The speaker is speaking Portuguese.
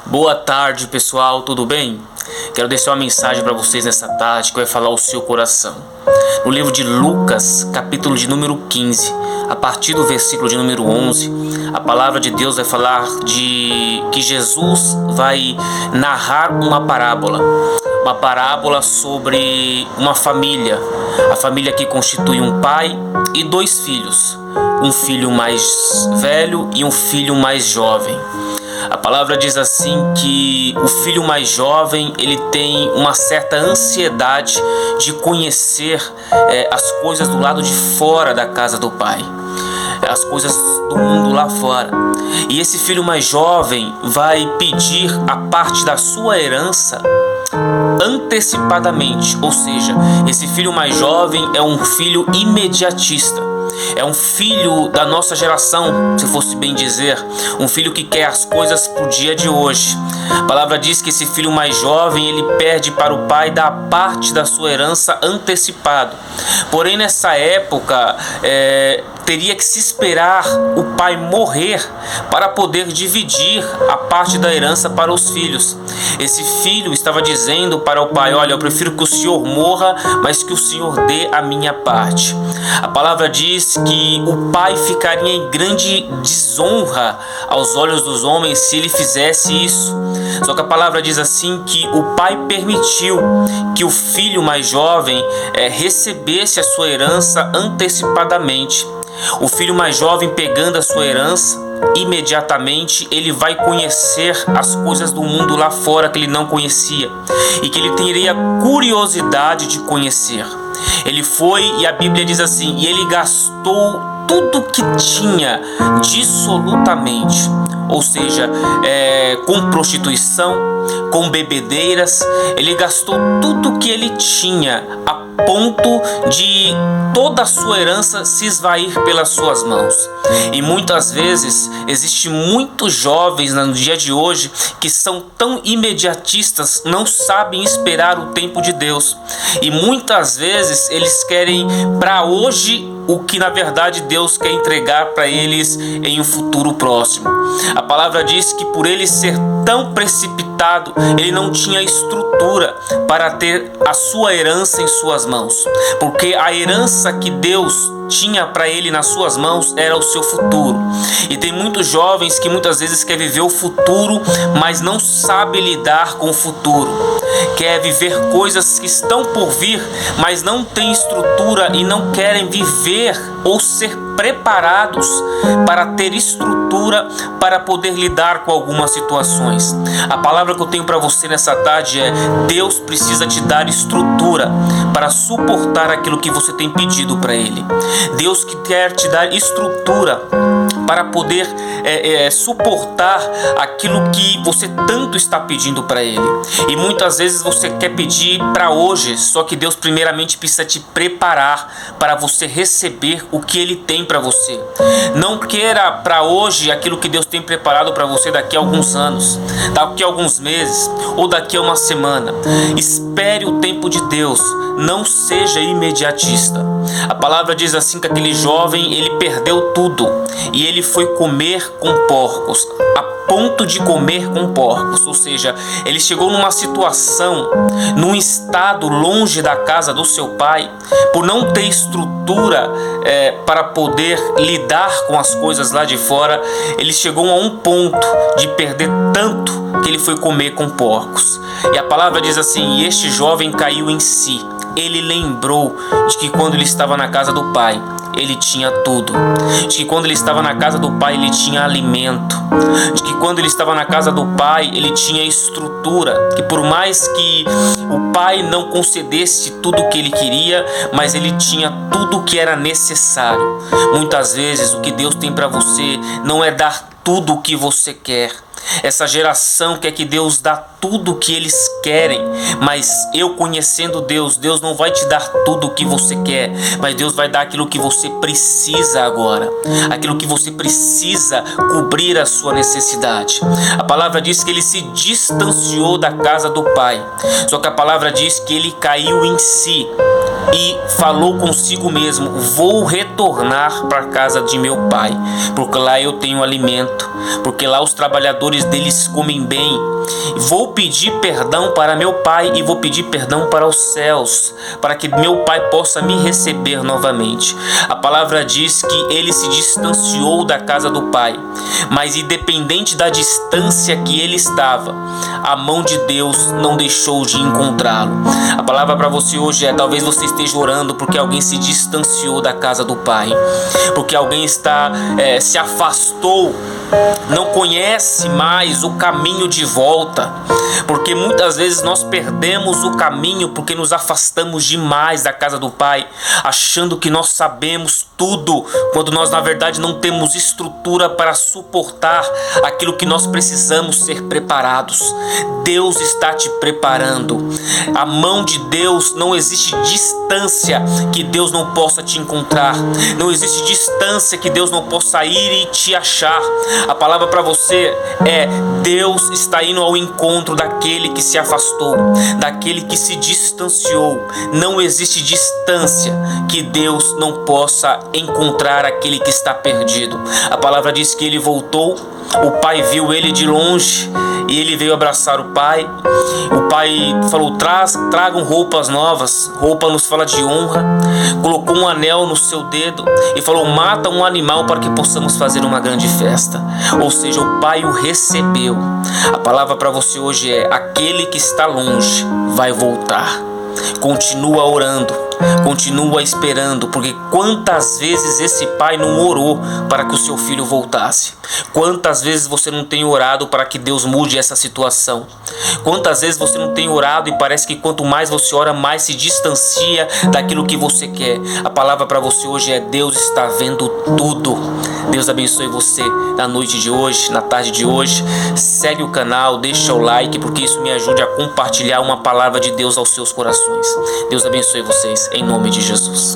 Boa tarde, pessoal, tudo bem? Quero deixar uma mensagem para vocês nessa tarde que vai falar o seu coração. No livro de Lucas, capítulo de número 15, a partir do versículo de número 11, a palavra de Deus vai falar de que Jesus vai narrar uma parábola sobre uma família, a família que constitui um pai e dois filhos, um filho mais velho e um filho mais jovem. A palavra diz assim que o filho mais jovem ele tem uma certa ansiedade de conhecer as coisas do lado de fora da casa do pai, as coisas do mundo lá fora. E esse filho mais jovem vai pedir a parte da sua herança antecipadamente, ou seja, esse filho mais jovem é um filho imediatista. É um filho da nossa geração, se fosse bem dizer, um filho que quer as coisas para o dia de hoje. A palavra diz que esse filho mais jovem, ele pede para o pai dar parte da sua herança antecipado. Porém, nessa época, teria que se esperar o pai morrer para poder dividir a parte da herança para os filhos. Esse filho estava dizendo para o pai: olha, eu prefiro que o senhor morra, mas que o senhor dê a minha parte. A palavra diz que o pai ficaria em grande desonra aos olhos dos homens se ele fizesse isso. Só que a palavra diz assim que o pai permitiu que o filho mais jovem recebesse a sua herança antecipadamente. O filho mais jovem, pegando a sua herança, imediatamente ele vai conhecer as coisas do mundo lá fora que ele não conhecia e que ele teria curiosidade de conhecer. Ele foi, e a Bíblia diz assim, e ele gastou tudo que tinha dissolutamente, ou seja, com prostituição, com bebedeiras. Ele gastou tudo que ele tinha a ponto de toda a sua herança se esvair pelas suas mãos. E muitas vezes existem muitos jovens no dia de hoje que são tão imediatistas, não sabem esperar o tempo de Deus, e muitas vezes eles querem para hoje o que na verdade Deus quer entregar para eles em um futuro próximo. A palavra diz que por ele ser tão precipitado, ele não tinha estrutura para ter a sua herança em suas mãos, porque a herança que Deus tinha para ele nas suas mãos era o seu futuro. E tem muitos jovens que muitas vezes quer viver o futuro, mas não sabe lidar com o futuro. Quer viver coisas que estão por vir, mas não tem estrutura e não querem viver ou ser preparados para ter estrutura para poder lidar com algumas situações. A palavra que eu tenho para você nessa tarde é: Deus precisa te dar estrutura para suportar aquilo que você tem pedido para Ele. Deus que quer te dar estrutura para poder suportar aquilo que você tanto está pedindo para Ele. E muitas vezes você quer pedir para hoje, só que Deus primeiramente precisa te preparar para você receber o que Ele tem para você. Não queira para hoje aquilo que Deus tem preparado para você daqui a alguns anos, daqui a alguns meses ou daqui a uma semana. Espere o tempo de Deus, não seja imediatista. A palavra diz assim que aquele jovem, ele perdeu tudo e ele foi comer com porcos, a ponto de comer com porcos, ou seja, ele chegou numa situação, num estado longe da casa do seu pai, por não ter estrutura para poder lidar com as coisas lá de fora. Ele chegou a um ponto de perder tanto que ele foi comer com porcos. E a palavra diz assim: e este jovem caiu em si. Ele lembrou de que quando ele estava na casa do pai, ele tinha tudo. De que quando ele estava na casa do pai, ele tinha alimento. De que quando ele estava na casa do pai, ele tinha estrutura. Que por mais que o pai não concedesse tudo o que ele queria, mas ele tinha tudo o que era necessário. Muitas vezes o que Deus tem para você não é dar tudo o que você quer. Essa geração quer que Deus dá tudo o que eles querem, mas eu conhecendo Deus, Deus não vai te dar tudo o que você quer, mas Deus vai dar aquilo que você precisa agora, aquilo que você precisa cobrir a sua necessidade. A palavra diz que ele se distanciou da casa do pai, só que a palavra diz que ele caiu em si. e falou consigo mesmo: vou retornar para a casa de meu pai, porque lá eu tenho alimento, porque lá os trabalhadores deles comem bem. Vou pedir perdão para meu pai e vou pedir perdão para os céus, para que meu pai possa me receber novamente. A palavra diz que ele se distanciou da casa do pai, mas independente da distância que ele estava, a mão de Deus não deixou de encontrá-lo. A palavra para você hoje é: talvez você esteja orando porque alguém se distanciou da casa do pai, porque alguém se afastou, não conhece mais o caminho de volta, porque muitas vezes nós perdemos o caminho porque nos afastamos demais da casa do pai, achando que nós sabemos tudo, quando nós na verdade não temos estrutura para suportar aquilo que nós precisamos ser preparados. Deus está te preparando. A mão de Deus, não existe distância que Deus não possa te encontrar, não existe distância que Deus não possa ir e te achar. A palavra para você é: Deus está indo ao encontro daquele que se afastou, daquele que se distanciou. Não existe distância que Deus não possa encontrar aquele que está perdido. A palavra diz que ele voltou, o pai viu ele de longe e ele veio abraçar o pai. O pai falou: tragam roupas novas. Roupa nos fala de honra. Colocou um anel no seu dedo e falou: mata um animal para que possamos fazer uma grande festa. Ou seja, o pai o recebeu. A palavra para você hoje é: aquele que está longe vai voltar. Continua orando, continua esperando, porque quantas vezes esse pai não orou para que o seu filho voltasse? Quantas vezes você não tem orado para que Deus mude essa situação? Quantas vezes você não tem orado e parece que quanto mais você ora, mais se distancia daquilo que você quer? A palavra para você hoje é: Deus está vendo tudo. Deus abençoe você na noite de hoje, na tarde de hoje. Segue o canal, deixa o like, porque isso me ajuda a compartilhar uma palavra de Deus aos seus corações. Deus abençoe vocês, em nome de Jesus.